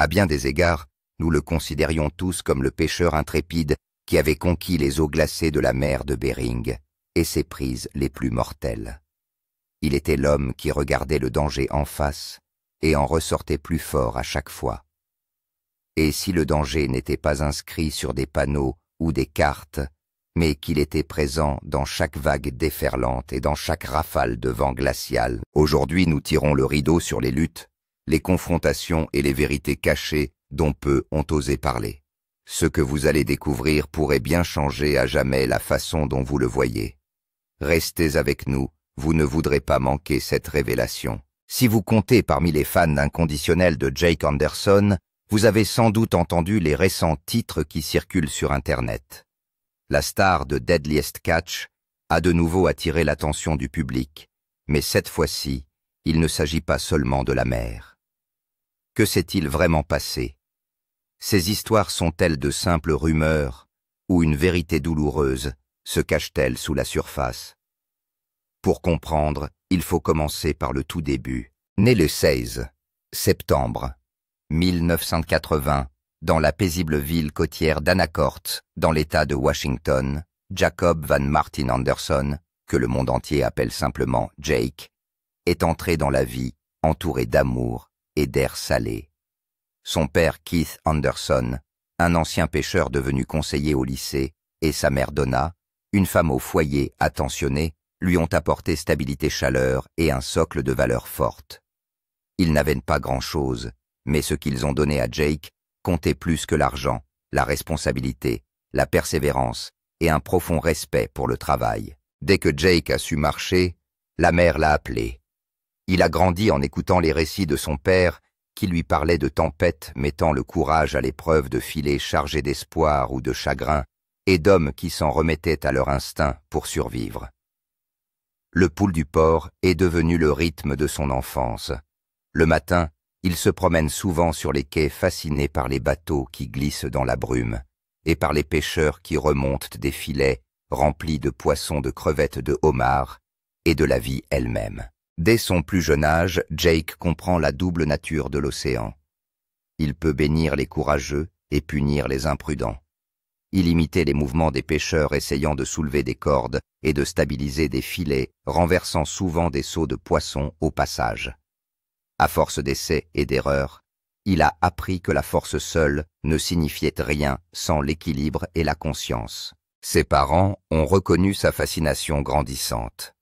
À bien des égards, nous le considérions tous comme le pêcheur intrépide qui avait conquis les eaux glacées de la mer de Bering et ses prises les plus mortelles. Il était l'homme qui regardait le danger en face et en ressortait plus fort à chaque fois. Et si le danger n'était pas inscrit sur des panneaux ou des cartes, mais qu'il était présent dans chaque vague déferlante et dans chaque rafale de vent glacial, aujourd'hui nous tirons le rideau sur les luttes, les confrontations et les vérités cachées dont peu ont osé parler. Ce que vous allez découvrir pourrait bien changer à jamais la façon dont vous le voyez. Restez avec nous, vous ne voudrez pas manquer cette révélation. Si vous comptez parmi les fans inconditionnels de Jake Anderson, vous avez sans doute entendu les récents titres qui circulent sur Internet. La star de Deadliest Catch a de nouveau attiré l'attention du public, mais cette fois-ci, il ne s'agit pas seulement de la mer. Que s'est-il vraiment passé? Ces histoires sont-elles de simples rumeurs ou une vérité douloureuse se cache-t-elle sous la surface? Pour comprendre, il faut commencer par le tout début. Né le 16 septembre 1980, dans la paisible ville côtière d'Anacourt, dans l'État de Washington, Jacob Van Martin Anderson, que le monde entier appelle simplement Jake, est entré dans la vie entouré d'amour et d'air salé. Son père Keith Anderson, un ancien pêcheur devenu conseiller au lycée, et sa mère Donna, une femme au foyer attentionnée, lui ont apporté stabilité, chaleur et un socle de valeurs fortes. Ils n'avaient pas grand-chose, mais ce qu'ils ont donné à Jake comptait plus que l'argent, la responsabilité, la persévérance et un profond respect pour le travail. Dès que Jake a su marcher, la mère l'a appelé. Il a grandi en écoutant les récits de son père qui lui parlait de tempêtes mettant le courage à l'épreuve, de filets chargés d'espoir ou de chagrin, et d'hommes qui s'en remettaient à leur instinct pour survivre. Le pouls du port est devenu le rythme de son enfance. Le matin, il se promène souvent sur les quais fasciné par les bateaux qui glissent dans la brume et par les pêcheurs qui remontent des filets remplis de poissons, de crevettes, de homards et de la vie elle-même. Dès son plus jeune âge, Jake comprend la double nature de l'océan. Il peut bénir les courageux et punir les imprudents. Il imitait les mouvements des pêcheurs essayant de soulever des cordes et de stabiliser des filets, renversant souvent des seaux de poissons au passage. À force d'essais et d'erreurs, il a appris que la force seule ne signifiait rien sans l'équilibre et la conscience. Ses parents ont reconnu sa fascination grandissante.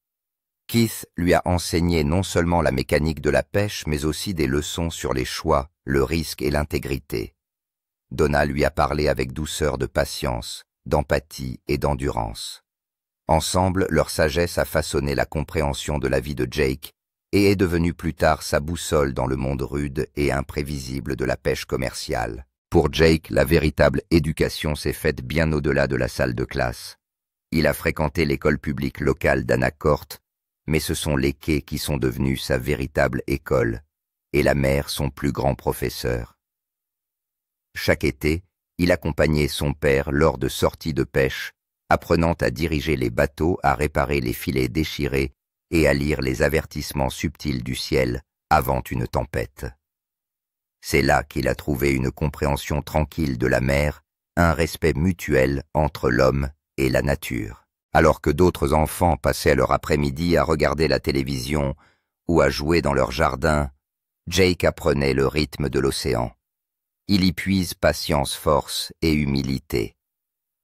Keith lui a enseigné non seulement la mécanique de la pêche, mais aussi des leçons sur les choix, le risque et l'intégrité. Donna lui a parlé avec douceur de patience, d'empathie et d'endurance. Ensemble, leur sagesse a façonné la compréhension de la vie de Jake et est devenue plus tard sa boussole dans le monde rude et imprévisible de la pêche commerciale. Pour Jake, la véritable éducation s'est faite bien au-delà de la salle de classe. Il a fréquenté l'école publique locale d'Anacourt, mais ce sont les quais qui sont devenus sa véritable école, et la mer son plus grand professeur. Chaque été, il accompagnait son père lors de sorties de pêche, apprenant à diriger les bateaux, à réparer les filets déchirés et à lire les avertissements subtils du ciel avant une tempête. C'est là qu'il a trouvé une compréhension tranquille de la mer, un respect mutuel entre l'homme et la nature. Alors que d'autres enfants passaient leur après-midi à regarder la télévision ou à jouer dans leur jardin, Jake apprenait le rythme de l'océan. Il y puise patience, force et humilité.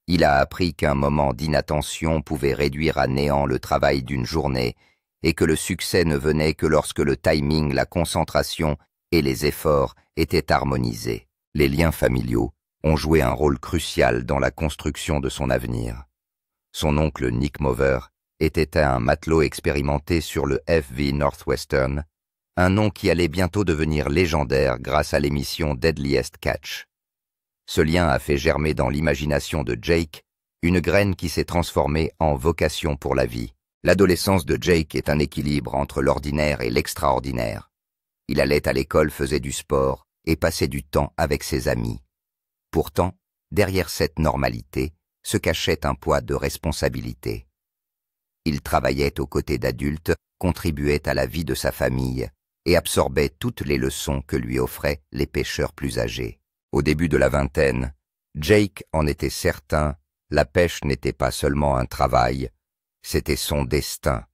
Il a appris qu'un moment d'inattention pouvait réduire à néant le travail d'une journée et que le succès ne venait que lorsque le timing, la concentration et les efforts étaient harmonisés. Les liens familiaux ont joué un rôle crucial dans la construction de son avenir. Son oncle Nick Mover était un matelot expérimenté sur le FV Northwestern, un nom qui allait bientôt devenir légendaire grâce à l'émission Deadliest Catch. Ce lien a fait germer dans l'imagination de Jake une graine qui s'est transformée en vocation pour la vie. L'adolescence de Jake est un équilibre entre l'ordinaire et l'extraordinaire. Il allait à l'école, faisait du sport et passait du temps avec ses amis. Pourtant, derrière cette normalité, se cachait un poids de responsabilité. Il travaillait aux côtés d'adultes, contribuait à la vie de sa famille, et absorbait toutes les leçons que lui offraient les pêcheurs plus âgés. Au début de la vingtaine, Jake en était certain, la pêche n'était pas seulement un travail, c'était son destin.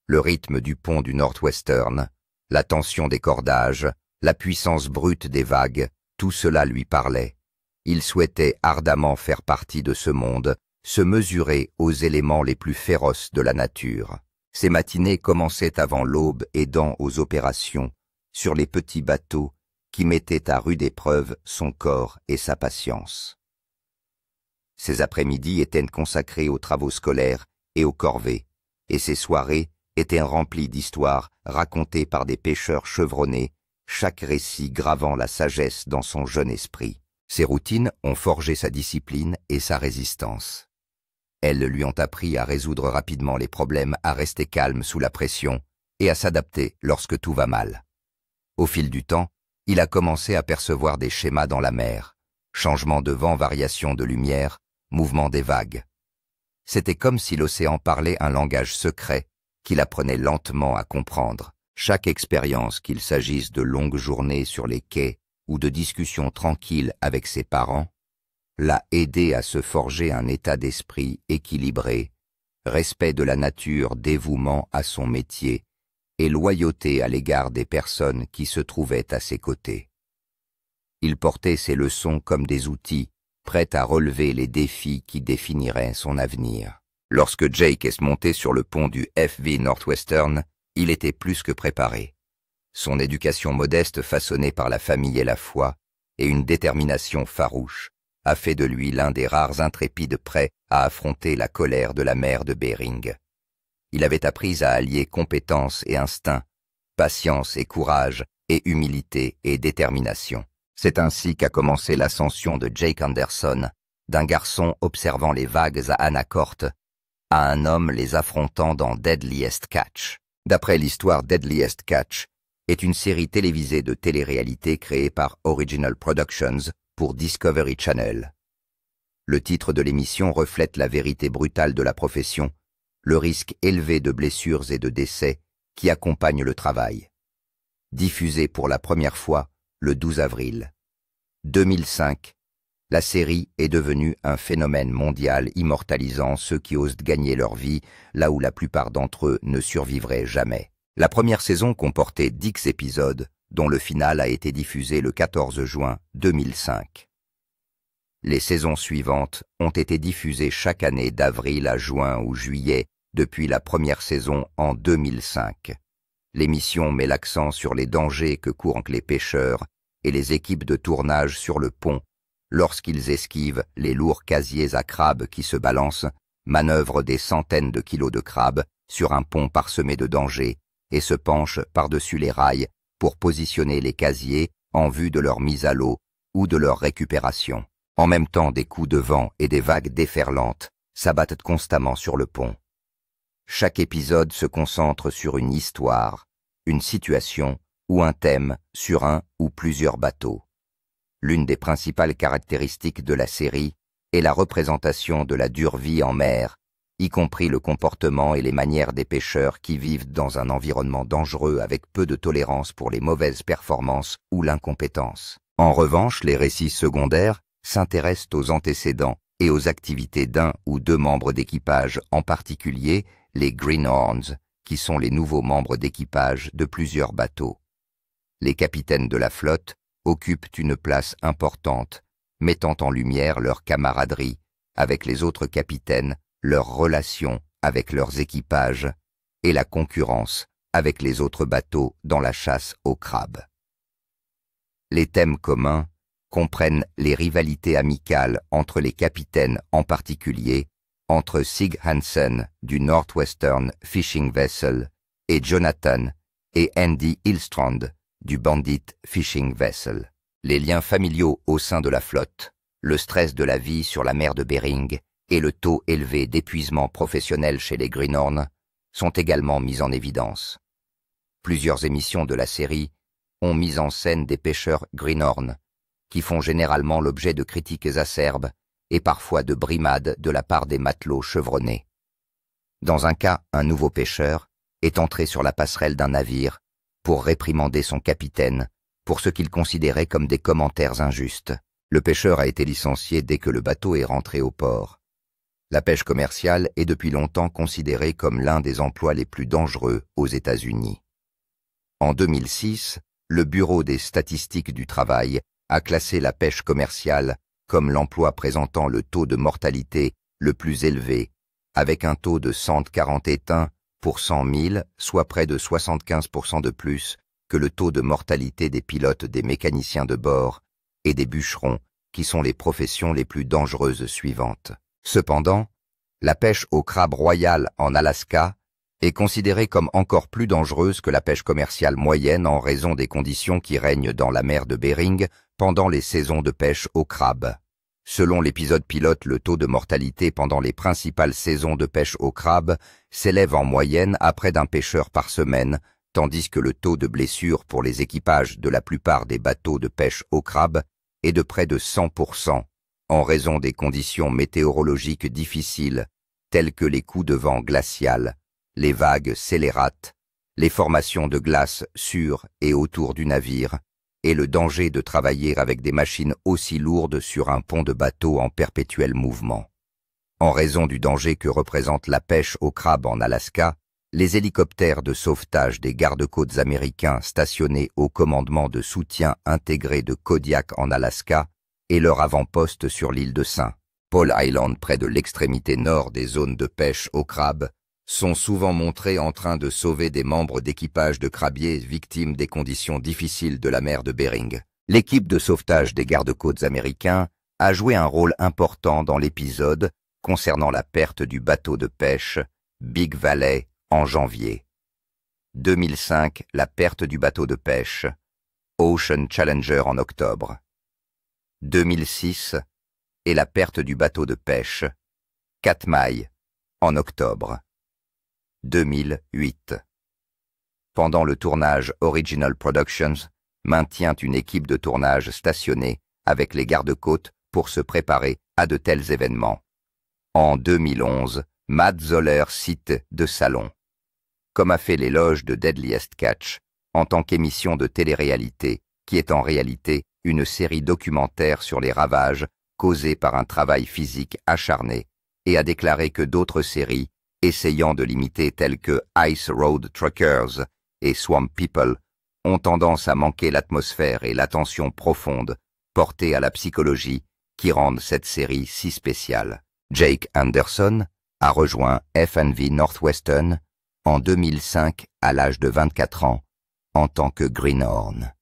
Le rythme du pont du Northwestern, la tension des cordages, la puissance brute des vagues, tout cela lui parlait. Il souhaitait ardemment faire partie de ce monde, se mesurer aux éléments les plus féroces de la nature. Ses matinées commençaient avant l'aube aidant aux opérations, sur les petits bateaux qui mettaient à rude épreuve son corps et sa patience. Ses après-midi étaient consacrés aux travaux scolaires et aux corvées, et ses soirées étaient remplies d'histoires racontées par des pêcheurs chevronnés, chaque récit gravant la sagesse dans son jeune esprit. Ces routines ont forgé sa discipline et sa résistance. Elles lui ont appris à résoudre rapidement les problèmes, à rester calme sous la pression et à s'adapter lorsque tout va mal. Au fil du temps, il a commencé à percevoir des schémas dans la mer, changement de vent, variation de lumière, mouvement des vagues. C'était comme si l'océan parlait un langage secret qu'il apprenait lentement à comprendre. Chaque expérience, qu'il s'agisse de longues journées sur les quais ou de discussions tranquilles avec ses parents, l'a aidé à se forger un état d'esprit équilibré, respect de la nature, dévouement à son métier et loyauté à l'égard des personnes qui se trouvaient à ses côtés. Il portait ses leçons comme des outils, prêts à relever les défis qui définiraient son avenir. Lorsque Jake est monté sur le pont du FV Northwestern, il était plus que préparé. Son éducation modeste façonnée par la famille et la foi, et une détermination farouche, a fait de lui l'un des rares intrépides prêts à affronter la colère de la mer de Bering. Il avait appris à allier compétence et instinct, patience et courage, et humilité et détermination. C'est ainsi qu'a commencé l'ascension de Jake Anderson, d'un garçon observant les vagues à Anacortes, à un homme les affrontant dans Deadliest Catch. D'après l'histoire, Deadliest Catch est une série télévisée de télé-réalité créée par Original Productions pour Discovery Channel. Le titre de l'émission reflète la vérité brutale de la profession, le risque élevé de blessures et de décès qui accompagne le travail. Diffusée pour la première fois le 12 avril 2005, la série est devenue un phénomène mondial immortalisant ceux qui osent gagner leur vie là où la plupart d'entre eux ne survivraient jamais. La première saison comportait 10 épisodes, dont le final a été diffusé le 14 juin 2005. Les saisons suivantes ont été diffusées chaque année d'avril à juin ou juillet depuis la première saison en 2005. L'émission met l'accent sur les dangers que courent les pêcheurs et les équipes de tournage sur le pont lorsqu'ils esquivent les lourds casiers à crabes qui se balancent, manœuvrent des centaines de kilos de crabes sur un pont parsemé de dangers et se penchent par-dessus les rails pour positionner les casiers en vue de leur mise à l'eau ou de leur récupération. En même temps, des coups de vent et des vagues déferlantes s'abattent constamment sur le pont. Chaque épisode se concentre sur une histoire, une situation ou un thème sur un ou plusieurs bateaux. L'une des principales caractéristiques de la série est la représentation de la dure vie en mer, y compris le comportement et les manières des pêcheurs qui vivent dans un environnement dangereux avec peu de tolérance pour les mauvaises performances ou l'incompétence. En revanche, les récits secondaires s'intéressent aux antécédents et aux activités d'un ou deux membres d'équipage, en particulier les Greenhorns, qui sont les nouveaux membres d'équipage de plusieurs bateaux. Les capitaines de la flotte occupent une place importante, mettant en lumière leur camaraderie avec les autres capitaines, leurs relations avec leurs équipages et la concurrence avec les autres bateaux dans la chasse aux crabes. Les thèmes communs comprennent les rivalités amicales entre les capitaines, en particulier entre Sig Hansen du Northwestern Fishing Vessel et Jonathan et Andy Hillstrand du Bandit Fishing Vessel. Les liens familiaux au sein de la flotte, le stress de la vie sur la mer de Bering et le taux élevé d'épuisement professionnel chez les Greenhorns sont également mis en évidence. Plusieurs émissions de la série ont mis en scène des pêcheurs Greenhorn, qui font généralement l'objet de critiques acerbes et parfois de brimades de la part des matelots chevronnés. Dans un cas, un nouveau pêcheur est entré sur la passerelle d'un navire pour réprimander son capitaine pour ce qu'il considérait comme des commentaires injustes. Le pêcheur a été licencié dès que le bateau est rentré au port. La pêche commerciale est depuis longtemps considérée comme l'un des emplois les plus dangereux aux États-Unis. En 2006, le Bureau des statistiques du travail a classé la pêche commerciale comme l'emploi présentant le taux de mortalité le plus élevé, avec un taux de 140 éteints pour 100 000, soit près de 75% de plus que le taux de mortalité des pilotes, des mécaniciens de bord et des bûcherons, qui sont les professions les plus dangereuses suivantes. Cependant, la pêche au crabe royal en Alaska est considérée comme encore plus dangereuse que la pêche commerciale moyenne en raison des conditions qui règnent dans la mer de Bering pendant les saisons de pêche au crabe. Selon l'épisode pilote, le taux de mortalité pendant les principales saisons de pêche au crabe s'élève en moyenne à près d'un pêcheur par semaine, tandis que le taux de blessure pour les équipages de la plupart des bateaux de pêche au crabe est de près de 100%, en raison des conditions météorologiques difficiles, telles que les coups de vent glacial, les vagues scélérates, les formations de glace sur et autour du navire, et le danger de travailler avec des machines aussi lourdes sur un pont de bateau en perpétuel mouvement. En raison du danger que représente la pêche au crabe en Alaska, les hélicoptères de sauvetage des gardes-côtes américains stationnés au commandement de soutien intégré de Kodiak en Alaska et leur avant-poste sur l'île de St. Paul Island près de l'extrémité nord des zones de pêche au crabe sont souvent montrés en train de sauver des membres d'équipage de crabiers victimes des conditions difficiles de la mer de Bering. L'équipe de sauvetage des gardes-côtes américains a joué un rôle important dans l'épisode concernant la perte du bateau de pêche Big Valley en janvier. 2005, la perte du bateau de pêche Ocean Challenger en octobre. 2006, et la perte du bateau de pêche Katmai en octobre. 2008. Pendant le tournage, Original Productions maintient une équipe de tournage stationnée avec les gardes-côtes pour se préparer à de tels événements. En 2011, Matt Zoller cite de salon, comme a fait l'éloge de Deadliest Catch, en tant qu'émission de télé-réalité, qui est en réalité une série documentaire sur les ravages causés par un travail physique acharné, et a déclaré que d'autres séries essayant de l'imiter telles que Ice Road Truckers et Swamp People ont tendance à manquer l'atmosphère et l'attention profonde portée à la psychologie qui rendent cette série si spéciale. Jake Anderson a rejoint F&V Northwestern en 2005 à l'âge de 24 ans en tant que greenhorn.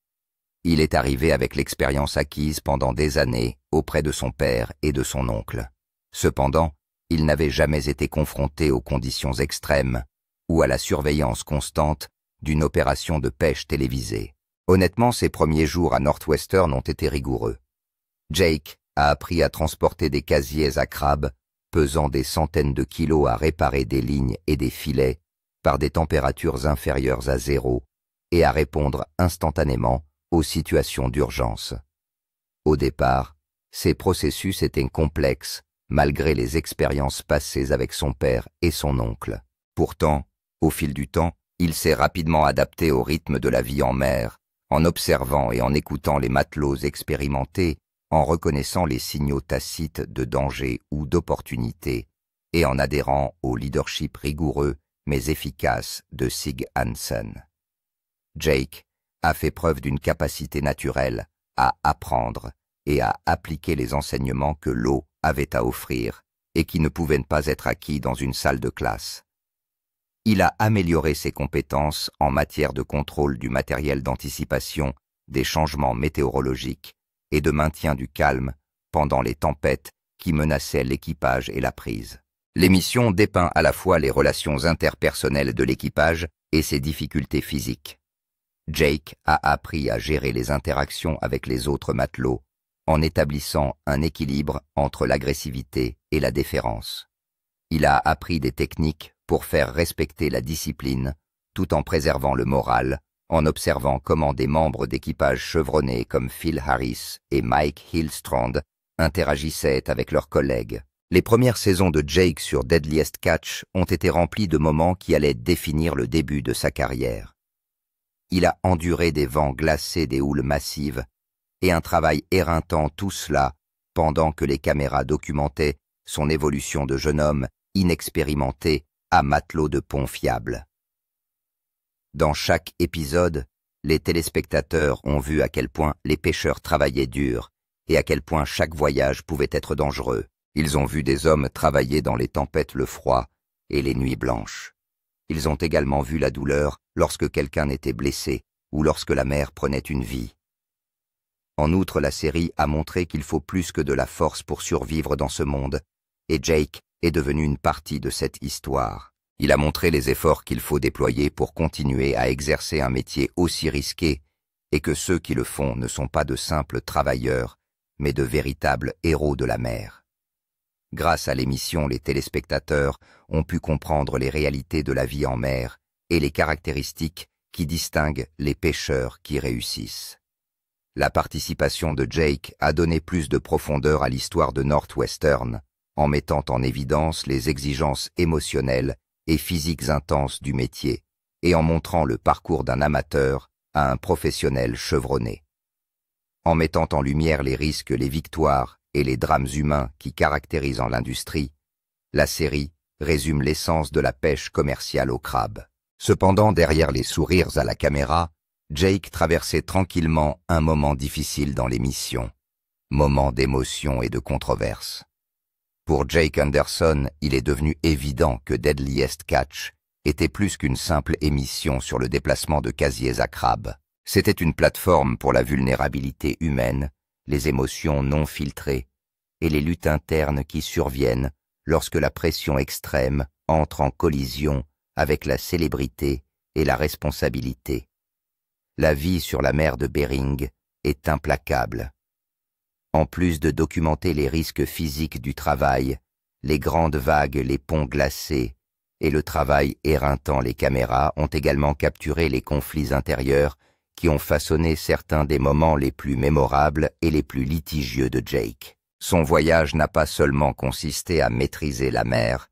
Il est arrivé avec l'expérience acquise pendant des années auprès de son père et de son oncle. Cependant, il n'avait jamais été confronté aux conditions extrêmes ou à la surveillance constante d'une opération de pêche télévisée. Honnêtement, ses premiers jours à Northwestern ont été rigoureux. Jake a appris à transporter des casiers à crabes pesant des centaines de kilos, à réparer des lignes et des filets par des températures inférieures à 0 et à répondre instantanément aux situations d'urgence. Au départ, ces processus étaient complexes malgré les expériences passées avec son père et son oncle. Pourtant, au fil du temps, il s'est rapidement adapté au rythme de la vie en mer, en observant et en écoutant les matelots expérimentés, en reconnaissant les signaux tacites de danger ou d'opportunité, et en adhérant au leadership rigoureux mais efficace de Sig Hansen. Jake a fait preuve d'une capacité naturelle à apprendre et à appliquer les enseignements que l'eau avait à offrir et qui ne pouvaient pas être acquis dans une salle de classe. Il a amélioré ses compétences en matière de contrôle du matériel d'anticipation des changements météorologiques et de maintien du calme pendant les tempêtes qui menaçaient l'équipage et la prise. L'émission dépeint à la fois les relations interpersonnelles de l'équipage et ses difficultés physiques. Jake a appris à gérer les interactions avec les autres matelots en établissant un équilibre entre l'agressivité et la déférence. Il a appris des techniques pour faire respecter la discipline tout en préservant le moral, en observant comment des membres d'équipage chevronnés comme Phil Harris et Mike Hillstrand interagissaient avec leurs collègues. Les premières saisons de Jake sur Deadliest Catch ont été remplies de moments qui allaient définir le début de sa carrière. Il a enduré des vents glacés, des houles massives, et un travail éreintant, tout cela pendant que les caméras documentaient son évolution de jeune homme inexpérimenté à matelot de pont fiable. Dans chaque épisode, les téléspectateurs ont vu à quel point les pêcheurs travaillaient dur et à quel point chaque voyage pouvait être dangereux. Ils ont vu des hommes travailler dans les tempêtes, le froid et les nuits blanches. Ils ont également vu la douleur lorsque quelqu'un était blessé ou lorsque la mer prenait une vie. En outre, la série a montré qu'il faut plus que de la force pour survivre dans ce monde, et Jake est devenu une partie de cette histoire. Il a montré les efforts qu'il faut déployer pour continuer à exercer un métier aussi risqué, et que ceux qui le font ne sont pas de simples travailleurs, mais de véritables héros de la mer. Grâce à l'émission, les téléspectateurs ont pu comprendre les réalités de la vie en mer et les caractéristiques qui distinguent les pêcheurs qui réussissent. La participation de Jake a donné plus de profondeur à l'histoire de Northwestern, en mettant en évidence les exigences émotionnelles et physiques intenses du métier, et en montrant le parcours d'un amateur à un professionnel chevronné. En mettant en lumière les risques, les victoires et les drames humains qui caractérisent l'industrie, la série résume l'essence de la pêche commerciale au crabe. Cependant, derrière les sourires à la caméra, Jake traversait tranquillement un moment difficile dans l'émission, moment d'émotion et de controverse. Pour Jake Anderson, il est devenu évident que Deadliest Catch était plus qu'une simple émission sur le déplacement de casiers à crabes. C'était une plateforme pour la vulnérabilité humaine, les émotions non filtrées et les luttes internes qui surviennent lorsque la pression extrême entre en collision avec la célébrité et la responsabilité. La vie sur la mer de Bering est implacable. En plus de documenter les risques physiques du travail, les grandes vagues, les ponts glacés et le travail éreintant, les caméras ont également capturé les conflits intérieurs qui ont façonné certains des moments les plus mémorables et les plus litigieux de Jake. Son voyage n'a pas seulement consisté à maîtriser la mer,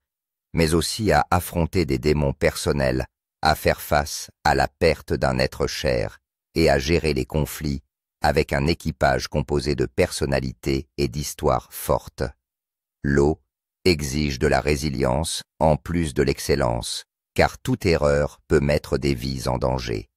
mais aussi à affronter des démons personnels, à faire face à la perte d'un être cher et à gérer les conflits avec un équipage composé de personnalités et d'histoires fortes. L'eau exige de la résilience en plus de l'excellence, car toute erreur peut mettre des vies en danger.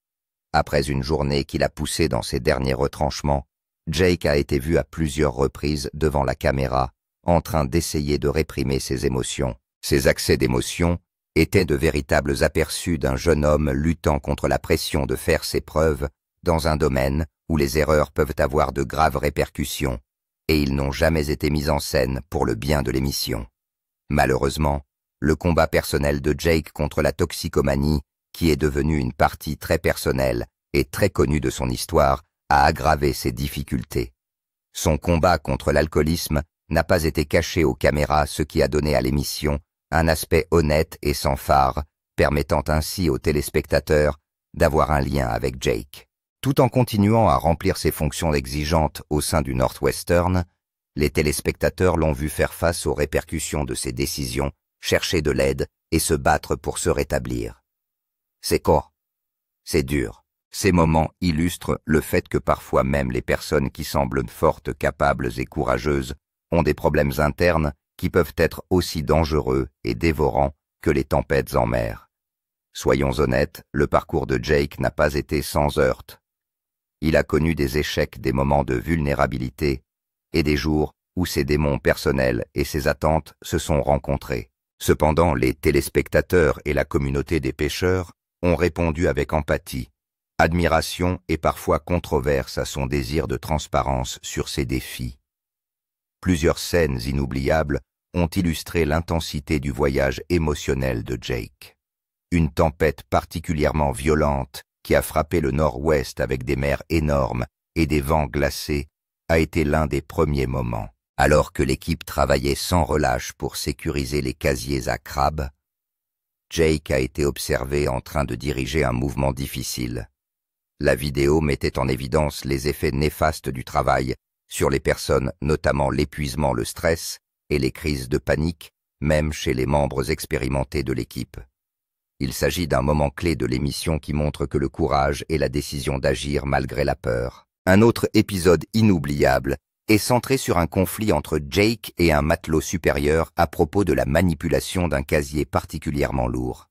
Après une journée qui l'a poussé dans ses derniers retranchements, Jake a été vu à plusieurs reprises devant la caméra, en train d'essayer de réprimer ses émotions. Ces accès d'émotion étaient de véritables aperçus d'un jeune homme luttant contre la pression de faire ses preuves dans un domaine où les erreurs peuvent avoir de graves répercussions, et ils n'ont jamais été mis en scène pour le bien de l'émission. Malheureusement, le combat personnel de Jake contre la toxicomanie, qui est devenu une partie très personnelle et très connue de son histoire, a aggravé ses difficultés. Son combat contre l'alcoolisme n'a pas été caché aux caméras, ce qui a donné à l'émission un aspect honnête et sans fard, permettant ainsi aux téléspectateurs d'avoir un lien avec Jake. Tout en continuant à remplir ses fonctions exigeantes au sein du Northwestern, les téléspectateurs l'ont vu faire face aux répercussions de ses décisions, chercher de l'aide et se battre pour se rétablir. C'est quoi? C'est dur. Ces moments illustrent le fait que parfois même les personnes qui semblent fortes, capables et courageuses ont des problèmes internes qui peuvent être aussi dangereux et dévorants que les tempêtes en mer. Soyons honnêtes, le parcours de Jake n'a pas été sans heurts. Il a connu des échecs, des moments de vulnérabilité et des jours où ses démons personnels et ses attentes se sont rencontrés. Cependant, les téléspectateurs et la communauté des pêcheurs ont répondu avec empathie, admiration et parfois controverse à son désir de transparence sur ses défis. Plusieurs scènes inoubliables ont illustré l'intensité du voyage émotionnel de Jake. Une tempête particulièrement violente qui a frappé le nord-ouest avec des mers énormes et des vents glacés a été l'un des premiers moments. Alors que l'équipe travaillait sans relâche pour sécuriser les casiers à crabes, Jake a été observé en train de diriger un mouvement difficile. La vidéo mettait en évidence les effets néfastes du travail sur les personnes, notamment l'épuisement, le stress et les crises de panique, même chez les membres expérimentés de l'équipe. Il s'agit d'un moment clé de l'émission qui montre que le courage est la décision d'agir malgré la peur. Un autre épisode inoubliable est centré sur un conflit entre Jake et un matelot supérieur à propos de la manipulation d'un casier particulièrement lourd.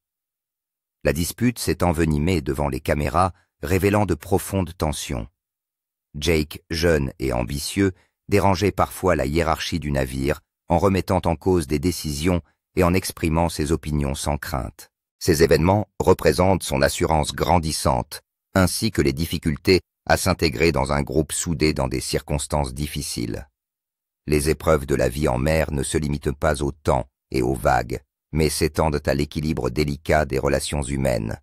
La dispute s'est envenimée devant les caméras, révélant de profondes tensions. Jake, jeune et ambitieux, dérangeait parfois la hiérarchie du navire en remettant en cause des décisions et en exprimant ses opinions sans crainte. Ces événements représentent son assurance grandissante, ainsi que les difficultés à s'intégrer dans un groupe soudé dans des circonstances difficiles. Les épreuves de la vie en mer ne se limitent pas au temps et aux vagues, mais s'étendent à l'équilibre délicat des relations humaines,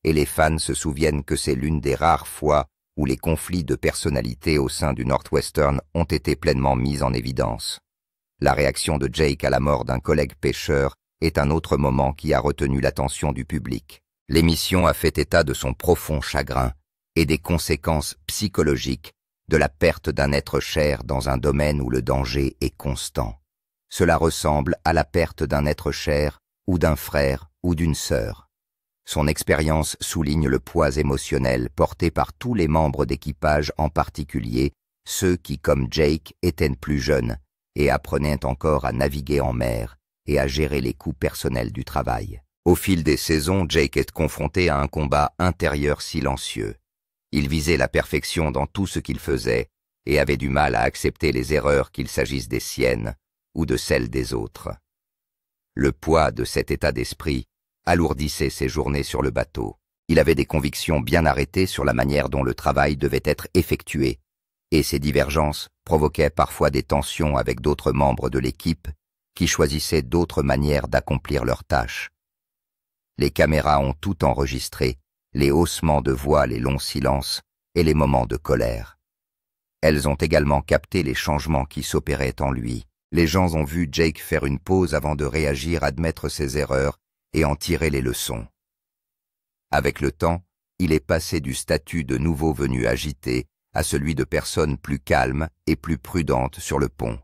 et les fans se souviennent que c'est l'une des rares fois où les conflits de personnalité au sein du Northwestern ont été pleinement mis en évidence. La réaction de Jake à la mort d'un collègue pêcheur est un autre moment qui a retenu l'attention du public. L'émission a fait état de son profond chagrin et des conséquences psychologiques de la perte d'un être cher dans un domaine où le danger est constant. Cela ressemble à la perte d'un être cher ou d'un frère ou d'une sœur. Son expérience souligne le poids émotionnel porté par tous les membres d'équipage, en particulier ceux qui, comme Jake, étaient plus jeunes et apprenaient encore à naviguer en mer et à gérer les coûts personnels du travail. Au fil des saisons, Jake est confronté à un combat intérieur silencieux. Il visait la perfection dans tout ce qu'il faisait et avait du mal à accepter les erreurs, qu'il s'agisse des siennes ou de celles des autres. Le poids de cet état d'esprit alourdissait ses journées sur le bateau. Il avait des convictions bien arrêtées sur la manière dont le travail devait être effectué, et ces divergences provoquaient parfois des tensions avec d'autres membres de l'équipe qui choisissaient d'autres manières d'accomplir leurs tâches. Les caméras ont tout enregistré, les haussements de voix, les longs silences et les moments de colère. Elles ont également capté les changements qui s'opéraient en lui. Les gens ont vu Jake faire une pause avant de réagir, admettre ses erreurs et en tirer les leçons. Avec le temps, il est passé du statut de nouveau venu agité à celui de personne plus calme et plus prudente sur le pont.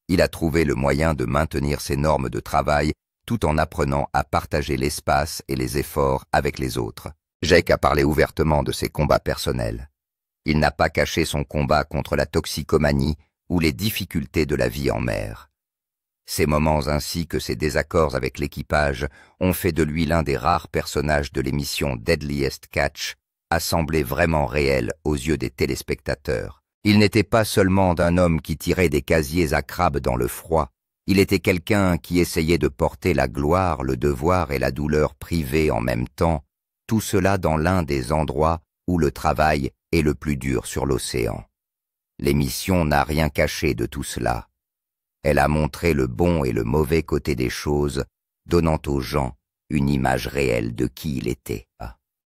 Il a trouvé le moyen de maintenir ses normes de travail tout en apprenant à partager l'espace et les efforts avec les autres. Jake a parlé ouvertement de ses combats personnels. Il n'a pas caché son combat contre la toxicomanie ou les difficultés de la vie en mer. Ces moments ainsi que ses désaccords avec l'équipage ont fait de lui l'un des rares personnages de l'émission Deadliest Catch à sembler vraiment réel aux yeux des téléspectateurs. Il n'était pas seulement d'un homme qui tirait des casiers à crabe dans le froid, il était quelqu'un qui essayait de porter la gloire, le devoir et la douleur privée en même temps, tout cela dans l'un des endroits où le travail est le plus dur sur l'océan. L'émission n'a rien caché de tout cela. Elle a montré le bon et le mauvais côté des choses, donnant aux gens une image réelle de qui il était.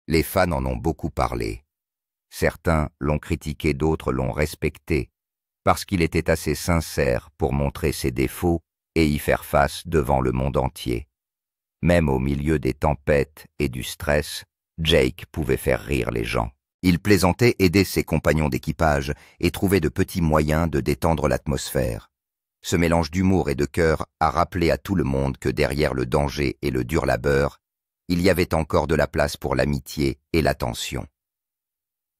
Les fans en ont beaucoup parlé. Certains l'ont critiqué, d'autres l'ont respecté, parce qu'il était assez sincère pour montrer ses défauts et y faire face devant le monde entier. Même au milieu des tempêtes et du stress, Jake pouvait faire rire les gens. Il plaisantait, aidait ses compagnons d'équipage et trouvait de petits moyens de détendre l'atmosphère. Ce mélange d'humour et de cœur a rappelé à tout le monde que derrière le danger et le dur labeur, il y avait encore de la place pour l'amitié et l'attention.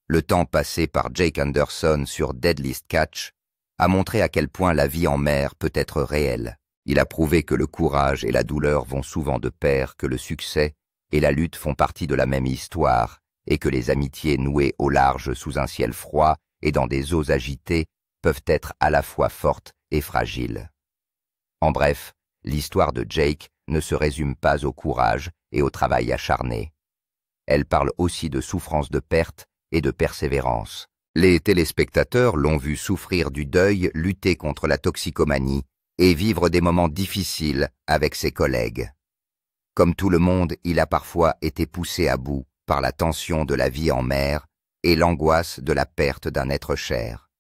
Le temps passé par Jake Anderson sur Deadliest Catch a montré à quel point la vie en mer peut être réelle. Il a prouvé que le courage et la douleur vont souvent de pair, que le succès et la lutte font partie de la même histoire, et que les amitiés nouées au large sous un ciel froid et dans des eaux agitées peuvent être à la fois fortes et fragiles. En bref, l'histoire de Jake ne se résume pas au courage et au travail acharné. Elle parle aussi de souffrance, de perte et de persévérance. Les téléspectateurs l'ont vu souffrir du deuil, lutter contre la toxicomanie et vivre des moments difficiles avec ses collègues. Comme tout le monde, il a parfois été poussé à bout par la tension de la vie en mer et l'angoisse de la perte d'un être cher.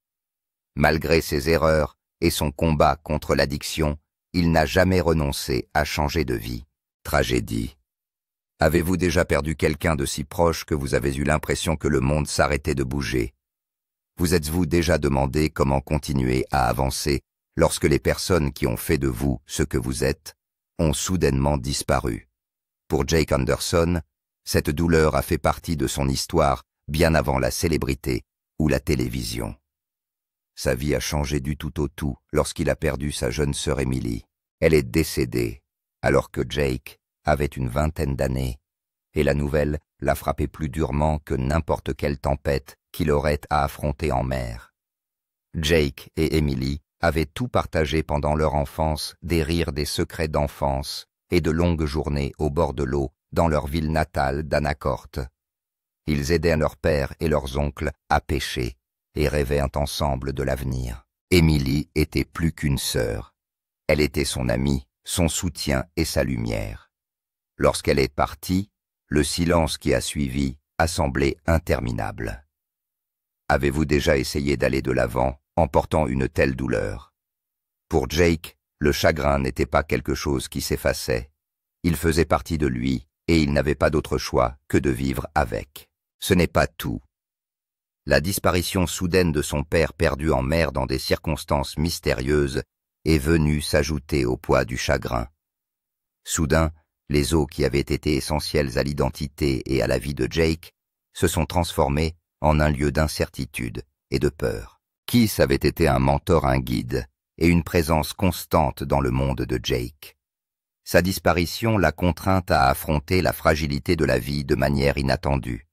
Malgré ses erreurs et son combat contre l'addiction, il n'a jamais renoncé à changer de vie. Tragédie. Avez-vous déjà perdu quelqu'un de si proche que vous avez eu l'impression que le monde s'arrêtait de bouger? Vous êtes-vous déjà demandé comment continuer à avancer lorsque les personnes qui ont fait de vous ce que vous êtes ont soudainement disparu? Pour Jake Anderson, cette douleur a fait partie de son histoire bien avant la célébrité ou la télévision. Sa vie a changé du tout au tout lorsqu'il a perdu sa jeune sœur Emily. Elle est décédée alors que Jake avait une vingtaine d'années, et la nouvelle l'a frappé plus durement que n'importe quelle tempête qu'il aurait à affronter en mer. Jake et Emily avaient tout partagé pendant leur enfance, des rires, des secrets d'enfance et de longues journées au bord de l'eau dans leur ville natale d'Anacourt. Ils aidaient leur père et leurs oncles à pêcher et rêvaient ensemble de l'avenir. Emily était plus qu'une sœur. Elle était son amie, son soutien et sa lumière. Lorsqu'elle est partie, le silence qui a suivi a semblé interminable. Avez-vous déjà essayé d'aller de l'avant en portant une telle douleur? Pour Jake, le chagrin n'était pas quelque chose qui s'effaçait. Il faisait partie de lui et il n'avait pas d'autre choix que de vivre avec. Ce n'est pas tout. La disparition soudaine de son père perdu en mer dans des circonstances mystérieuses est venue s'ajouter au poids du chagrin. Soudain, les eaux qui avaient été essentielles à l'identité et à la vie de Jake se sont transformées en un lieu d'incertitude et de peur. Keith avait été un mentor, un guide et une présence constante dans le monde de Jake. Sa disparition l'a contrainte à affronter la fragilité de la vie de manière inattendue.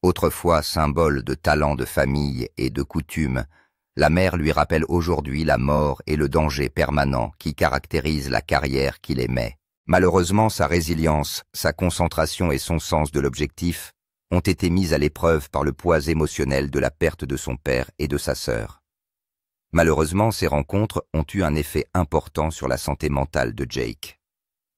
Autrefois symbole de talent de famille et de coutume, la mer lui rappelle aujourd'hui la mort et le danger permanent qui caractérisent la carrière qu'il aimait. Malheureusement, sa résilience, sa concentration et son sens de l'objectif ont été mises à l'épreuve par le poids émotionnel de la perte de son père et de sa sœur. Malheureusement, ces rencontres ont eu un effet important sur la santé mentale de Jake.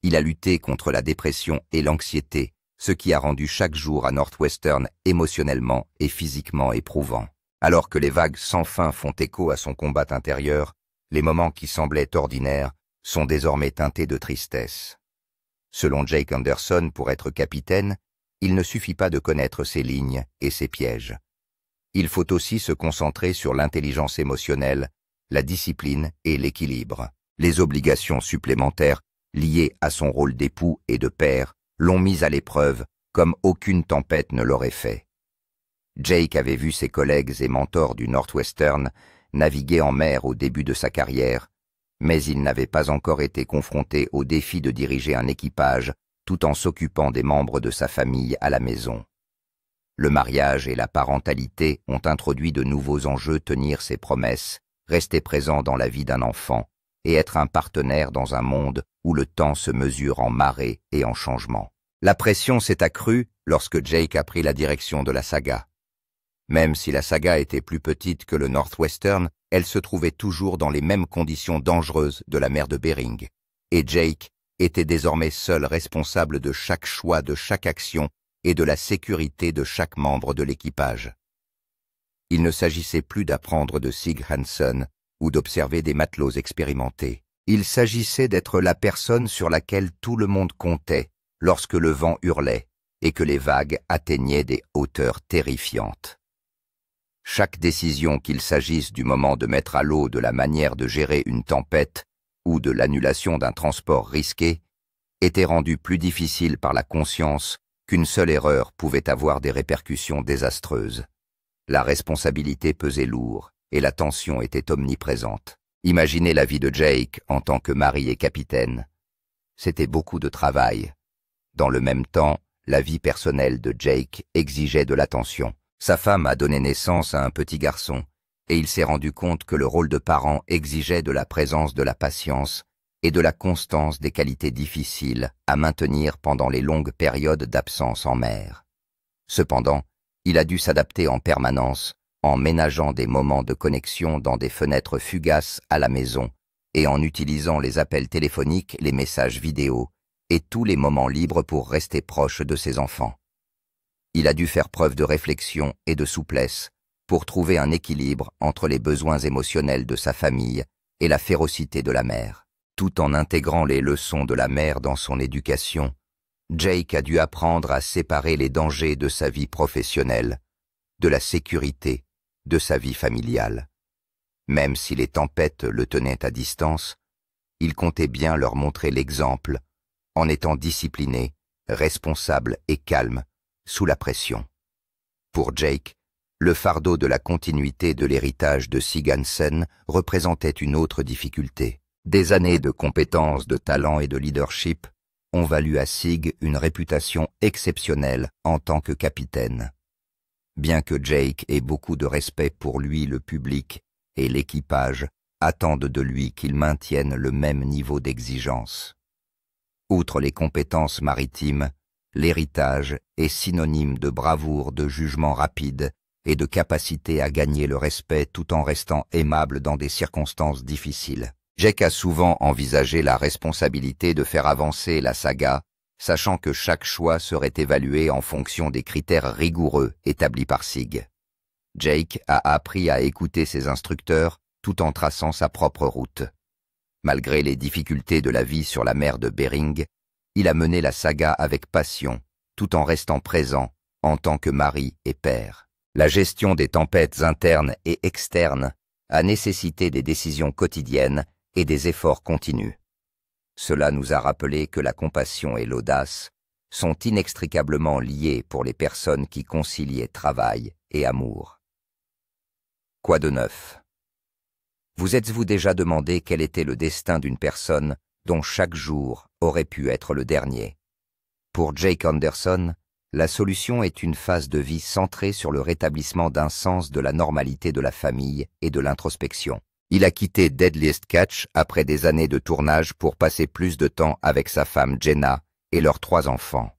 Il a lutté contre la dépression et l'anxiété, ce qui a rendu chaque jour à Northwestern émotionnellement et physiquement éprouvant. Alors que les vagues sans fin font écho à son combat intérieur, les moments qui semblaient ordinaires sont désormais teintés de tristesse. Selon Jake Anderson, pour être capitaine, il ne suffit pas de connaître ses lignes et ses pièges. Il faut aussi se concentrer sur l'intelligence émotionnelle, la discipline et l'équilibre. Les obligations supplémentaires liées à son rôle d'époux et de père l'ont mis à l'épreuve comme aucune tempête ne l'aurait fait. Jake avait vu ses collègues et mentors du Northwestern naviguer en mer au début de sa carrière, mais il n'avait pas encore été confronté au défi de diriger un équipage tout en s'occupant des membres de sa famille à la maison. Le mariage et la parentalité ont introduit de nouveaux enjeux: tenir ses promesses, rester présent dans la vie d'un enfant et être un partenaire dans un monde où le temps se mesure en marée et en changement. La pression s'est accrue lorsque Jake a pris la direction de la saga. Même si la saga était plus petite que le Northwestern, elle se trouvait toujours dans les mêmes conditions dangereuses de la mer de Bering. Et Jake était désormais seul responsable de chaque choix, de chaque action et de la sécurité de chaque membre de l'équipage. Il ne s'agissait plus d'apprendre de Sig Hansen ou d'observer des matelots expérimentés. Il s'agissait d'être la personne sur laquelle tout le monde comptait lorsque le vent hurlait et que les vagues atteignaient des hauteurs terrifiantes. Chaque décision, qu'il s'agisse du moment de mettre à l'eau, de la manière de gérer une tempête ou de l'annulation d'un transport risqué, était rendue plus difficile par la conscience qu'une seule erreur pouvait avoir des répercussions désastreuses. La responsabilité pesait lourd et la tension était omniprésente. Imaginez la vie de Jake en tant que mari et capitaine. C'était beaucoup de travail. Dans le même temps, la vie personnelle de Jake exigeait de l'attention. Sa femme a donné naissance à un petit garçon, et il s'est rendu compte que le rôle de parent exigeait de la présence, de la patience et de la constance, des qualités difficiles à maintenir pendant les longues périodes d'absence en mer. Cependant, il a dû s'adapter en permanence, en ménageant des moments de connexion dans des fenêtres fugaces à la maison et en utilisant les appels téléphoniques, les messages vidéo et tous les moments libres pour rester proche de ses enfants. Il a dû faire preuve de réflexion et de souplesse pour trouver un équilibre entre les besoins émotionnels de sa famille et la férocité de la mer. Tout en intégrant les leçons de la mer dans son éducation, Jake a dû apprendre à séparer les dangers de sa vie professionnelle, de la sécurité, de sa vie familiale. Même si les tempêtes le tenaient à distance, il comptait bien leur montrer l'exemple en étant discipliné responsable et calme, sous la pression. Pour Jake, le fardeau de la continuité de l'héritage de Sig Hansen représentait une autre difficulté. Des années de compétences, de talent et de leadership ont valu à Sig une réputation exceptionnelle en tant que capitaine. Bien que Jake ait beaucoup de respect pour lui, le public et l'équipage attendent de lui qu'il maintienne le même niveau d'exigence. Outre les compétences maritimes, l'héritage est synonyme de bravoure, de jugement rapide et de capacité à gagner le respect tout en restant aimable dans des circonstances difficiles. Jake a souvent envisagé la responsabilité de faire avancer la saga, sachant que chaque choix serait évalué en fonction des critères rigoureux établis par Sig. Jake a appris à écouter ses instructeurs tout en traçant sa propre route. Malgré les difficultés de la vie sur la mer de Bering, il a mené la saga avec passion, tout en restant présent en tant que mari et père. La gestion des tempêtes internes et externes a nécessité des décisions quotidiennes et des efforts continus. Cela nous a rappelé que la compassion et l'audace sont inextricablement liées pour les personnes qui concilient travail et amour. Quoi de neuf? Vous êtes-vous déjà demandé quel était le destin d'une personne dont chaque jour aurait pu être le dernier? Pour Jake Anderson, la solution est une phase de vie centrée sur le rétablissement d'un sens de la normalité de la famille et de l'introspection. Il a quitté Deadliest Catch après des années de tournage pour passer plus de temps avec sa femme Jenna et leurs 3 enfants.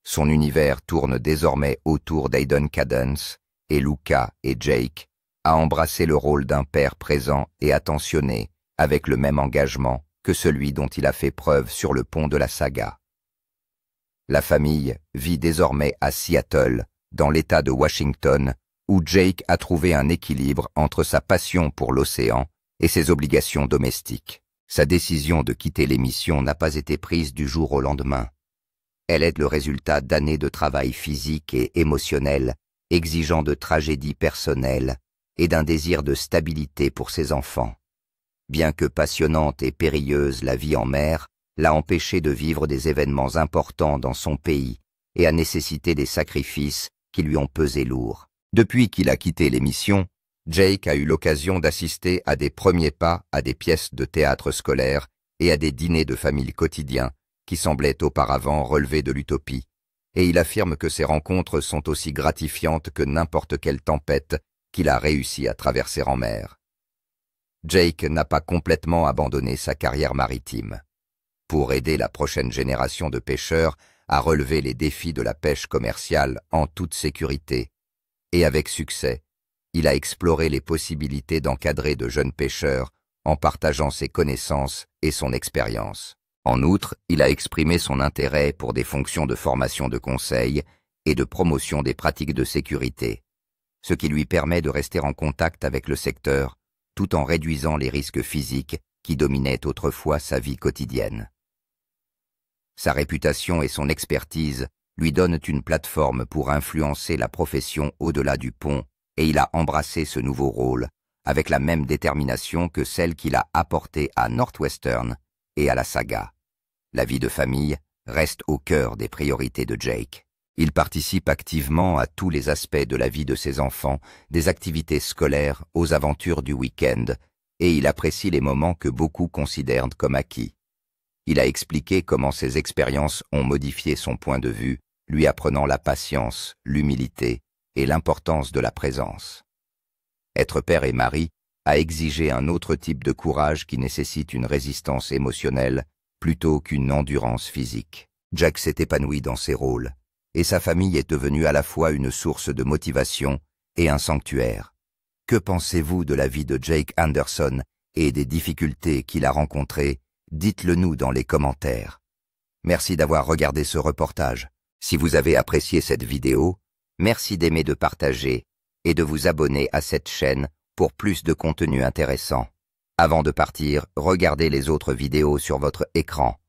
Son univers tourne désormais autour d'Aiden Cadence et Luca et Jake a embrassé le rôle d'un père présent et attentionné avec le même engagement que celui dont il a fait preuve sur le pont de la saga. La famille vit désormais à Seattle, dans l'État de Washington, où Jake a trouvé un équilibre entre sa passion pour l'océan et ses obligations domestiques. Sa décision de quitter l'émission n'a pas été prise du jour au lendemain. Elle est le résultat d'années de travail physique et émotionnel, exigeant de tragédies personnelles et d'un désir de stabilité pour ses enfants. Bien que passionnante et périlleuse, la vie en mer l'a empêché de vivre des événements importants dans son pays et a nécessité des sacrifices qui lui ont pesé lourd. Depuis qu'il a quitté l'émission, Jake a eu l'occasion d'assister à des premiers pas à des pièces de théâtre scolaires et à des dîners de famille quotidiens qui semblaient auparavant relever de l'utopie, et il affirme que ces rencontres sont aussi gratifiantes que n'importe quelle tempête qu'il a réussi à traverser en mer. Jake n'a pas complètement abandonné sa carrière maritime. Pour aider la prochaine génération de pêcheurs à relever les défis de la pêche commerciale en toute sécurité, et avec succès, il a exploré les possibilités d'encadrer de jeunes pêcheurs en partageant ses connaissances et son expérience. En outre, il a exprimé son intérêt pour des fonctions de formation de conseil et de promotion des pratiques de sécurité, ce qui lui permet de rester en contact avec le secteur tout en réduisant les risques physiques qui dominaient autrefois sa vie quotidienne. Sa réputation et son expertise lui donnent une plateforme pour influencer la profession au-delà du pont, et il a embrassé ce nouveau rôle avec la même détermination que celle qu'il a apportée à Northwestern et à la saga. La vie de famille reste au cœur des priorités de Jake. Il participe activement à tous les aspects de la vie de ses enfants, des activités scolaires aux aventures du week-end, et il apprécie les moments que beaucoup considèrent comme acquis. Il a expliqué comment ses expériences ont modifié son point de vue, lui apprenant la patience, l'humilité et l'importance de la présence. Être père et mari a exigé un autre type de courage qui nécessite une résistance émotionnelle plutôt qu'une endurance physique. Jack s'est épanoui dans ses rôles, et sa famille est devenue à la fois une source de motivation et un sanctuaire. Que pensez-vous de la vie de Jake Anderson et des difficultés qu'il a rencontrées? Dites-le nous dans les commentaires. Merci d'avoir regardé ce reportage. Si vous avez apprécié cette vidéo, merci d'aimer, de partager et de vous abonner à cette chaîne pour plus de contenu intéressant. Avant de partir, regardez les autres vidéos sur votre écran